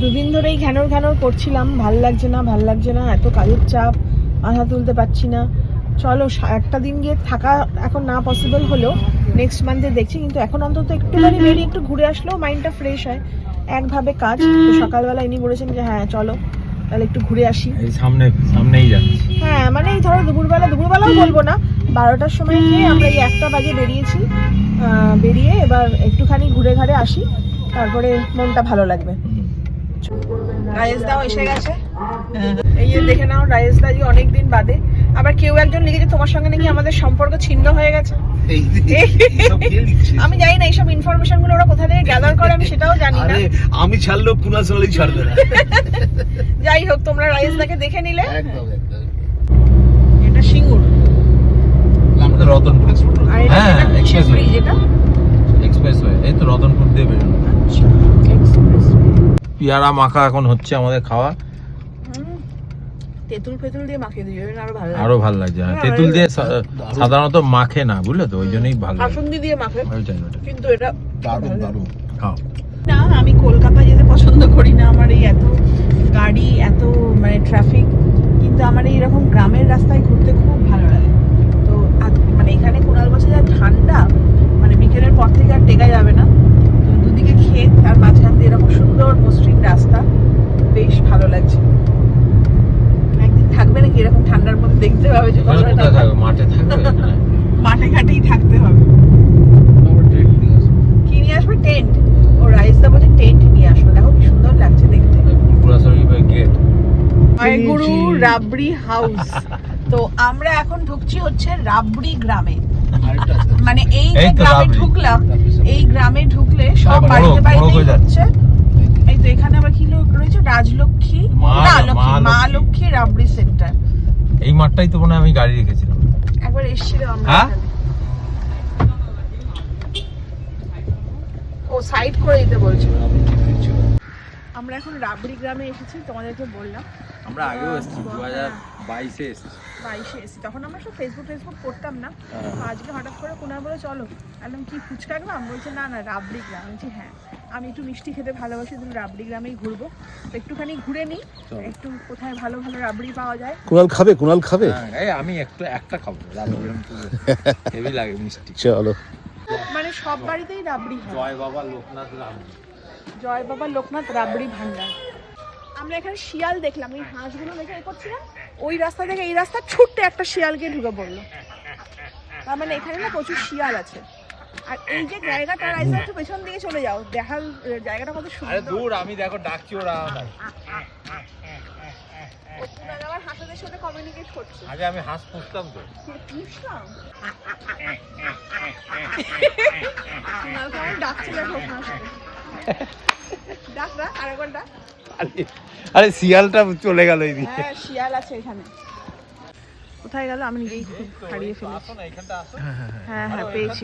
দুদিন ধরেই ঘ্যানোর ঘ্যানোর করছিলাম, ভাল লাগছে না, এত কাজের চাপ, মাথা তুলতে পারছি না। চলো একটা দিন গিয়ে থাকা এখন না পসিবল হলেও নেক্সট মান্থে দেখছি, কিন্তু এখন অন্তত একটুখানি বেরিয়ে একটু ঘুরে আসলেও মাইন্ডটা ফ্রেশ হয়। একভাবে কাজ, তো সকালবেলা ইনি বলেছেন যে হ্যাঁ চলো তাহলে একটু ঘুরে আসি। এই সামনেই যাচ্ছি। হ্যাঁ মানে এই ধরো দুপুরবেলাও বলবো না, 12টার সময় গিয়ে আমরা এই 1টা বাজে বেরিয়েছি। বেরিয়ে এবার একটুখানি ঘুরে ঘাড়ে আসি, তারপরে মনটা ভালো লাগবে। রায়েশ দাও এসে গেছে, এই যে দেখে নাও রায়েশ দা জি অনেকদিন বাদে। আবার কেউ একজন লিখেছে তোমার সঙ্গে নাকি আমাদের সম্পর্ক ছিন্ন হয়ে গেছে। আমি জানি না এইসব ইনফরমেশন গুলো ওরা কোথা থেকে গ্যাদার করে, আমি সেটাও জানি না। আমি ছাড়লেও কুনাল সালেই ছাড়বে না। যাই হোক, তোমরা রায়েশ দাকে দেখে নিলে। একদম এটা সিঙ্গুর, আমাদের রতনপুর। হ্যাঁ এক্সপ্রেসওয়ে, এটা এক্সপ্রেসওয়ে, এই তো রতনপুর দিয়ে বেরোনো। আচ্ছা এক্সপ্রেসওয়ে। পেয়ারা মাখা এখন হচ্ছে আমাদের খাওয়া। তেঁতুল ফেতুল দিয়ে মাখিয়ে দিও, আরো ভালো লাগছে। তেঁতুল দিয়ে সাধারণত মাখে না, বুঝলে তো, ওই জন্যই ভালো লাগে। কাসুন্দি দিয়ে মাখে, কিন্তু এটা দারুণ দারুণ। খাও। না আমি কলকাতা যেতে পছন্দ করি না, আমার এই এত গাড়ি, এত মানে ট্রাফিক, কিন্তু আমার এইরকম গ্রামের রাস্তায় ঘুরতে খুব ভালো লাগে। তো মানে এখানে কোনাল বছর যা ঠান্ডা, মানে বিকেলের পর থেকে আর টেকা যাবে না। তো দুদিকে ক্ষেত আর মাঝখান দিয়ে এরকম সুন্দর মসৃণ রাস্তা, বেশ ভালো লাগছে। একদিন থাকবে নাকি এরকম ঠান্ডার মধ্যে, দেখতে পাবে যে মাঠে থাকবে, মাঠে ঘাটেই থাকতে হবে। কি নিয়ে আসবে? টেন্ট। ও রাইসদা বলে টেন্ট নিয়ে আসবে, দেখো কি সুন্দর লাগছে দেখতে। গেট জয়গুরু রাবড়ি হাউস। তো আমরা এখন ঢুকছি হচ্ছে রাবড়ি গ্রামে। মানে এই যে গ্রামে ঢুকলাম, এই গ্রামে ঢুকলে সব বাড়িতে বাড়িতে হচ্ছে। এই তো এখানে আবার কি রয়েছে, রাজলক্ষ্মী মা লক্ষ্মী রাবড়ি সেন্টার। এই মাঠটাই তো মনে হয় আমি গাড়ি রেখেছিলাম একবার এসেছিলাম আমরা। ও সাইড করে দিতে বলছে। আমরা এখন রাবড়ি গ্রামে এসেছি, তোমাদেরকে বললাম। আমরা আগেও এসেছি, 2022-এ এসেছি। 22-এ এসেছি, তখন আমরা সব ফেসবুক করতাম না। আজকে হঠাৎ করে কোনা বলে চলো, একদম কি ফুচকা গ্রাম বলছে, না রাবড়ি গ্রাম। বলছি হ্যাঁ, আমি একটু মিষ্টি খেতে ভালোবাসি, তুমি রাবড়ি গ্রামেই ঘুরবো। তো একটুখানি ঘুরে নিই, একটু কোথায় ভালো ভালো রাবড়ি পাওয়া যায়। কুনাল খাবে? আমি একটা খাবো, হেভি লাগে মিষ্টি। চলো। মানে সব বাড়িতেই রাবড়ি হয়। জয় বাবা লোকনাথ রাবড়ি ভান্ডার। আমরা এখানে শিয়াল দেখলাম, এই হাঁসগুলো দেখে করছিলাম, ওই রাস্তা থেকে এই রাস্তা ছুটতে একটা শিয়ালকে ঢুকে পড়লো। তার মানে এখানে না প্রচুর শিয়াল আছে। আর এই যে জায়গাটা, রাইসা একটু পেছন দিকে চলে যাও, দেখার জায়গাটা কত সুন্দর। আরে দূর, আমি দেখো ডাকছি, ওরা আমার হাঁসদের সাথে কমিউনিকেট করছে। আগে আমি হাঁস পুষতাম তো। পুষতাম? ডাকছে দেখো হাঁসকে। ডাক না, আরেকবার ডাক। আরে শিয়ালটা চলে গেল এইদিকে। হ্যাঁ শিয়াল আছে এখানে। কোথায় গেল আমি নিজেই হারিয়ে ফেলেছি। হ্যাঁ পেয়েছি,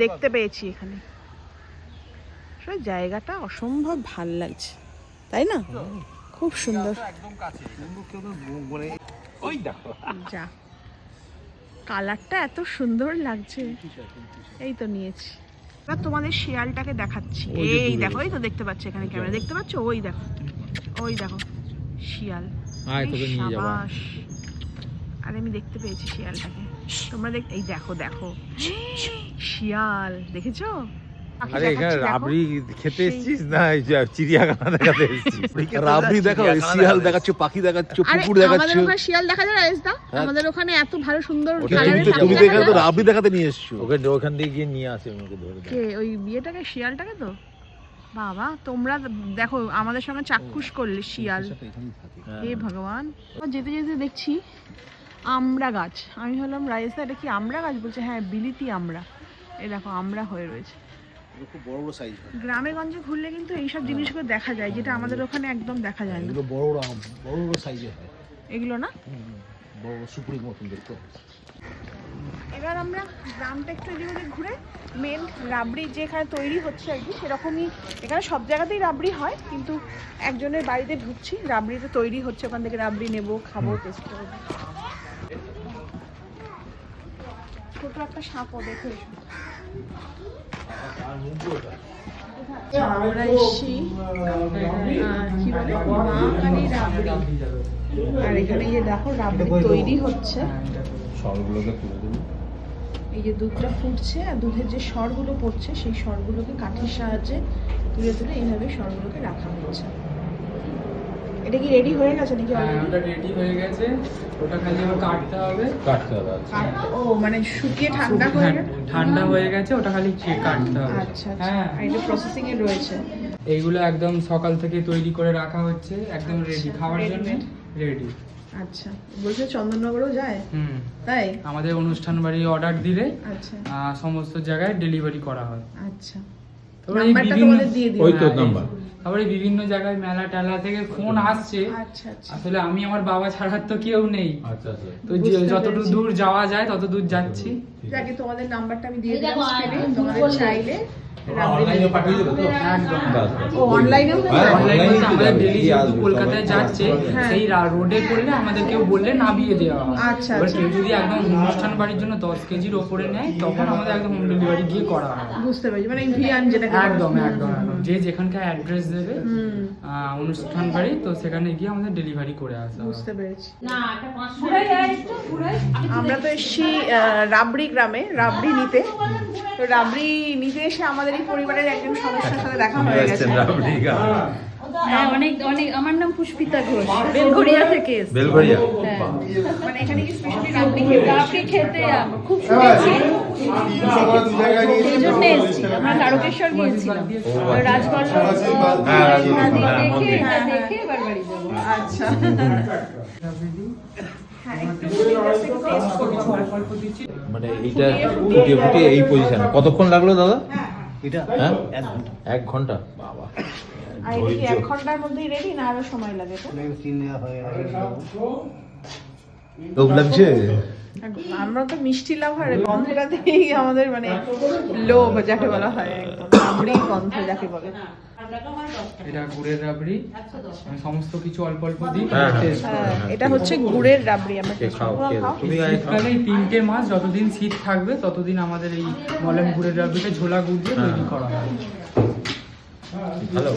দেখতে পেয়েছি এখানে। আসলে জায়গাটা অসম্ভব ভাল লাগছে, তাই না? খুব সুন্দর। যা কালারটা এত সুন্দর লাগছে। এই তো নিয়েছি। এবার তোমাদের শিয়ালটাকে দেখাচ্ছি। এই দেখো, এই তো দেখতে পাচ্ছ এখানে ক্যামেরা, দেখতে পাচ্ছ? ওই দেখো শিয়াল। সাবাস। আর আমি দেখতে পেয়েছি শিয়ালটাকে। তোমরা এই দেখো শিয়াল, দেখেছো? আরে এখানে রাবড়ি খেতে এসেছিস না চিড়িয়াখানা দেখাতে এসেছিস? রাবড়ি দেখাও, শিয়াল দেখাচ্ছ, পাখি দেখাচ্ছ, কুকুর দেখাচ্ছ। আমাদের ওখানে শিয়াল দেখা যায় রাইসদা? আমাদের ওখানে এত ভালো সুন্দর তুমি তো এখানে তো রাবড়ি দেখাতে নিয়ে এসেছো। ওখান দিয়ে গিয়ে নিয়ে আসে আমাকে ধরে। কে ওই বিয়েটাকে, শিয়ালটাকে? তো বাবা তোমরা দেখো আমাদের সঙ্গে চাক্ষুষ করলে শিয়াল। হে ভগবান। যেতে যেতে দেখছি আমড়া গাছ। আমি হলাম রাইসদা এটা কি আমড়া গাছ? বলছে হ্যাঁ বিলিতি আমড়া। এই দেখো আমড়া হয়ে রয়েছে। খুব বড় বড় সাইজ। গ্রামে গঞ্জে ঘুরলে কিন্তু এইসব জিনিসগুলো দেখা যায়, যেটা আমাদের ওখানে একদম দেখা যায় না। এগুলো বড় বড় সাইজের হয় এগুলো, না বড় সুপুরির মতন দেখতে। এবার আমরা গ্রামটা একটু এদিকে ঘুরে মেন রাবড়ি যেখানে তৈরি হচ্ছে আর কি, সেরকমই এখানে সব জায়গাতেই রাবড়ি হয়, কিন্তু একজনের বাড়িতে ঢুকছি, রাবড়িটা তৈরি হচ্ছে, ওখান থেকে রাবড়ি নেবো, খাবো, টেস্ট করবো। ছোট একটা সাপও দেখে এসো। আমরা এসছি কি বলে মা কালী রাবড়ি, আর এখানে এই যে দেখো রাবড়ি তৈরি হচ্ছে। সরগুলোকে তুলে দেবো। এই যে দুধটা ফুটছে আর দুধের যে সরগুলো পড়ছে সেই সরগুলোকে কাঠির সাহায্যে তুলে তুলে এইভাবে সরগুলোকে রাখা হচ্ছে। এটা কি রেডি হয়ে গেছে নাকি হ্যাঁ, অলরেডি? ওটা রেডি হয়ে গেছে, ওটা খালি আবার কাটতে হবে। কাটতে হবে, আচ্ছা। ও মানে শুকিয়ে ঠান্ডা হয়ে হ্যাঁ, গেছে? ঠান্ডা হয়ে গেছে, ওটা খালি কাটতে হবে। আচ্ছা আচ্ছা, হ্যাঁ, আর এটা প্রসেসিং এ রয়েছে। এইগুলো একদম সকাল থেকে তৈরি করে রাখা হচ্ছে, একদম রেডি আচ্ছা, খাওয়ার জন্য ready-made? রেডি। আচ্ছা, বলছে চন্দননগরও যায় হুম, তাই? আমাদের অনুষ্ঠান বাড়ি অর্ডার দিলে আচ্ছা সমস্ত জায়গায় ডেলিভারি করা হয়। আচ্ছা, তারপরে এই নাম্বারটা বিভিন্ন- তোমাদের দিয়ে দিও। ওই তো হ্যাঁ, নাম্বার। তারপরে বিভিন্ন জায়গায় মেলা টেলা থেকে ফোন আসছে। আচ্ছা আচ্ছা, আসলে আমি আমার বাবা ছাড়ার তো কেউ নেই, আচ্ছা আচ্ছা। তো বুঝতে যতটুকু পেরেছি। দূর যাওয়া যায় তত দূর যাচ্ছি। আগে তোমাদের নাম্বারটা আমি দিয়ে দিলাম স্ক্রিনে, তোমাদের চাইলে অনলাইনে পাঠিয়ে দেবে তো? একদম। ও অনলাইনেও হ্যাঁ, অনলাইন online বলতে আমাদের দিতে ডেলি হবে, যেহেতু আসবে, কলকাতায় সবাই যাচ্ছে, হ্যাঁ। সেই রোডে করলে আমাদের কেউ বললে নামিয়ে দেওয়া হয়। আচ্ছা, এবার আচ্ছা। কেউ যদি একদম অনুষ্ঠান বাড়ির জন্য 10 কেজির ওপরে নেয় তখন আমাদের একদম হোম ডেলিভারি গিয়ে করা হয়। বুঝতে পেরেছি, মানে ভিআন যেটাকে বলে। একদম একদম একদম, যে যেখানকার অ্যাড্রেস দেবে হুম, অনুষ্ঠান বাড়ি, তো সেখানে গিয়ে আমাদের ডেলিভারি করে আসা হয়। বুঝতে পেরেছি। আমরা তো এসেছি রাবড়ি গ্রামে রাবড়ি নিতে। তো রাবড়ি নিতে এসে আমাদের এই পরিবারের একজন সদস্যের সাথে দেখা হয়ে গেছে। হ্যাঁ, অনেক অনেক। আমার নাম পুষ্পিতা ঘোষ, বেলঘরিয়া থেকে এসেছি। বেলঘরিয়া। হ্যাঁ। মানে এখানে কি স্পেশালি রাবড়ি খেতে রাবড়ি খেতে খুব শুনেছি, সেই জন্য এসেছি। আমরা তারকেশ্বর গিয়েছিলাম, রাজবল্লভ হ্যাঁ, রাজবল্লভ, হ্যাঁ, দেখে মন্দির। এটা দেখে এবার বাড়ি যাবো। আচ্ছা, হ্যাঁ একটু টেস্ট করবো আমরা। অল্প দিচ্ছি। মানে এইটা ফুটিয়ে ফুটিয়ে এই পজিশনে কতক্ষণ লাগলো দাদা? এটা হ্যাঁ, 1 ঘন্টা 1 ঘন্টা। বাবা, আর এটা কি 1 ঘন্টার মধ্যেই রেডি না আরো সময় লাগে? তো লোভ লাগছে। আমরা তো মিষ্টি লাভার, গন্ধটাতেই আমাদের মানে লোভ যাকে বলা হয়, একদম রাবড়ি গন্ধ যাকে বলে। এটা গুড়ের রাবড়ি, আমি সমস্ত কিছু অল্প অল্প দিই। হ্যাঁ, হ্যাঁ। taste হ্যাঁ, এটা হচ্ছে গুড়ের রাবড়ি। আমরা কে খাও, কে খাও। তুমি আগে খাও। শীতকালে এই 3টে মাস যতদিন শীত থাকবে ততদিন আমাদের এই মলম গুড়ের রাবড়িটা ঝোলা গুড় দিয়ে তৈরি করা হয়। ভালো।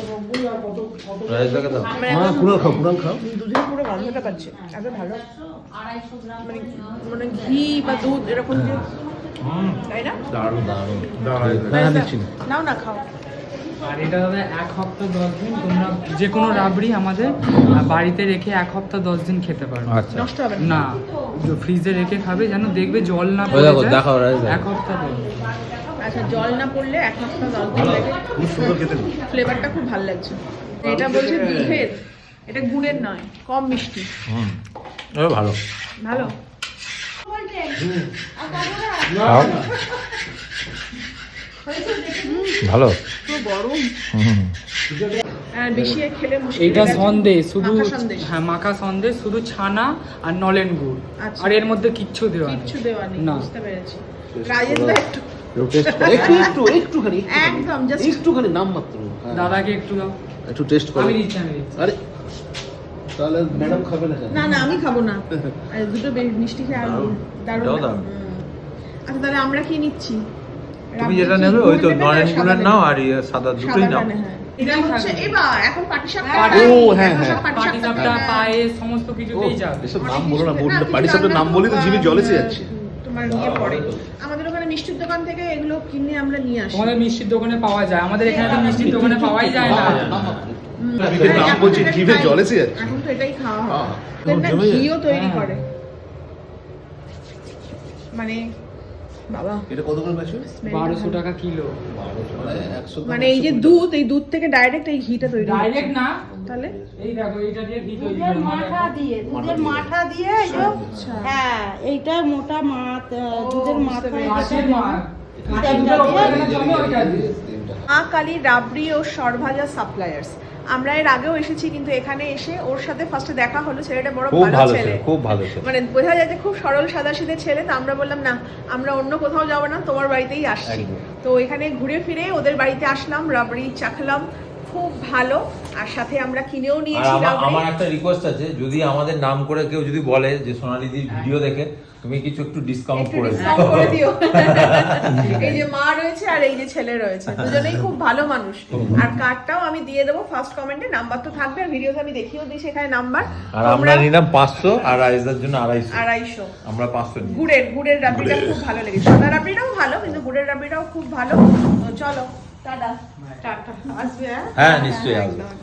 রাইস দাকে দাও। আমরা মা একদম কুড়াল খাও, কুড়াল খাও। দুধের পুরো গন্ধটা পাচ্ছি, এত ভালো। মানে মানে ঘি বা দুধ এরকম যে, তাই না? দারুণ দারুণ। হ্যাঁ, দিচ্ছি না। নাও না, খাও। আর এটা দাদা 1 সপ্তাহ 10 দিন তোমরা যে কোনো রাবড়ি আমাদের বাড়িতে রেখে 1 সপ্তাহ 10 দিন খেতে পারবে। আচ্ছা। নষ্ট হবে না? না, ফ্রিজে রেখে খাবে যেন দেখবে জল না ওই পড়ে দেখো, যায়। দেখাও রাইস দাও। 1 সপ্তাহ পর। আচ্ছা, জল না পড়লে 1 সপ্তাহ 10 দিন লাগে। খুব সুন্দর খেতে। ফ্লেভারটা খুব ভালো লাগছে। এটা বলছে দুধের, এটা গুড়ের নয়, কম মিষ্টি। হুম, এবার ভালো। ভালো। খাও। ভালো। পুরো গরম। হুম। আর বেশি খেলে মুশকিল। এইটা সন্দেশ, শুধু মাখা সন্দেশ। হ্যাঁ মাখা সন্দেশ, শুধু ছানা আর নলেন গুড়, আচ্ছা। আর এর মধ্যে কিচ্ছু দেওয়া নেই। কিচ্ছু দেওয়া নেই, না। বুঝতে পেরেছি। রাজেশ দা একটু একটুখানি একদম just একটুখানি নাম মাত্র। হ্যাঁ। দাদাকে একটু দাও। একটু টেস্ট করো। আমি দিচ্ছি। আরে তাহলে ম্যাডাম খাবে না কেন? না না, আমি খাবো না। আর দুটো মিষ্টি খেয়ে আর দারুণ এটাও লাগে। দারুণ। আচ্ছা, তাহলে আমরা কি নিচ্ছি? তুমি রাবড়ি যেটা কি নেবে গুড় ওই তো নেবে না নরেন সাদা গুলের নেবে? নাও আর ইয়ে সাদা দুটোই সাদাটা নাও। নে, হ্যাঁ। এটা হচ্ছে এবার এখন পাটিসাপটা। পাটি- ও, হ্যাঁ, হ্যাঁ। পাটিসাপটা, পায়েস সমস্ত ও, কিছুতেই যাবে। এসব নাম বলো না, বললে পাটিসাপটার নাম বলি তো জিভে জল এসে যাচ্ছে। তোমার নিয়ে পড়ে। আমাদের ওখানে মিষ্টির দোকান থেকে এগুলো কিনে আমরা নিয়ে আসি। তোমাদের মিষ্টির দোকানে পাওয়া যায়, আমাদের এখানে তো মিষ্টির দোকানে পাওয়াই যায় না। জিভে নাম বলছি, জিভে জল এসে যাচ্ছে। এখন তো এটাই খাওয়া হয়। হ্যাঁ, ওদের না জমে যায়। ঘিও তৈরি হ্যাঁ। করে। মানে বাবা, এটা কত করে বেচো? smell 1200 ভালো। টাকা কিলো। মানে 100 গ্রাম, মানে এই যে 100 দুধ, এই দুধ থেকে ডাইরেক্ট এই ঘিটা তৈরি হচ্ছে। ডাইরেক্ট না, তাহলে এই দেখো এইটা দিয়ে ঘি তৈরি দুধের করে। মাঠা দিয়ে, দুধের মাঠা দিয়ে এই যে, আচ্ছা। হ্যাঁ এইটা মোটা মাঠ, দুধের বুঝতে মাথা পেরেছি। মাছের মাছ। এটা দুধের ওপরে দিয়ে- যেটা জমে ওইটা দিয়ে। মা কালী রাবড়ি ও সরভাজা সাপ্লায়ার্স। আমরা এর আগেও এসেছি, কিন্তু এখানে এসে ওর সাথে ফার্স্টে দেখা হলো। ছেলেটা বড় খুব ভালো ভালো ছেলে, ছেলে, খুব ভালো ছেলে। মানে বোঝা যায় যে খুব সরল সাদাসিধে ছেলে। তো আমরা বললাম না, আমরা অন্য কোথাও যাবো না, তোমার বাড়িতেই আসছি। একদম। তো এখানে ঘুরে ফিরে ওদের বাড়িতে আসলাম, রাবড়ি চাখলাম, খুব ভালো, আর সাথে আমরা কিনেও আর নিয়েছি আমার রাবড়ি। আমার একটা রিকোয়েস্ট আছে, যদি আমাদের নাম করে কেউ যদি বলে যে সোনালিদির ভিডিও দেখে, তুমি কিছু একটু ডিসকাউন্ট একটু করে ডিসকাউন্ট করে দিও। এই যে মা রয়েছে আর এই যে ছেলে রয়েছে, দুজনেই খুব ভালো মানুষ। আর কার্ডটাও আমি দিয়ে দেবো ফার্স্ট কমেন্টে, নাম্বার তো থাকবে, আর ভিডিওতে আমি দেখিয়েও দিই সেখানে নাম্বার। আর আমরা নিলাম 500 আর রাইজার জন্য 250। 250 আমরা 500 নিই। গুড়ের রাবড়িটা খুব ভালো লেগেছে। সাদা রাবড়িটাও ভালো, কিন্তু গুড়ের রাবড়িটাও খুব ভালো। তো চলো টাটা টাটা, আসবে। হ্যাঁ নিশ্চয়ই আসবে। একদম।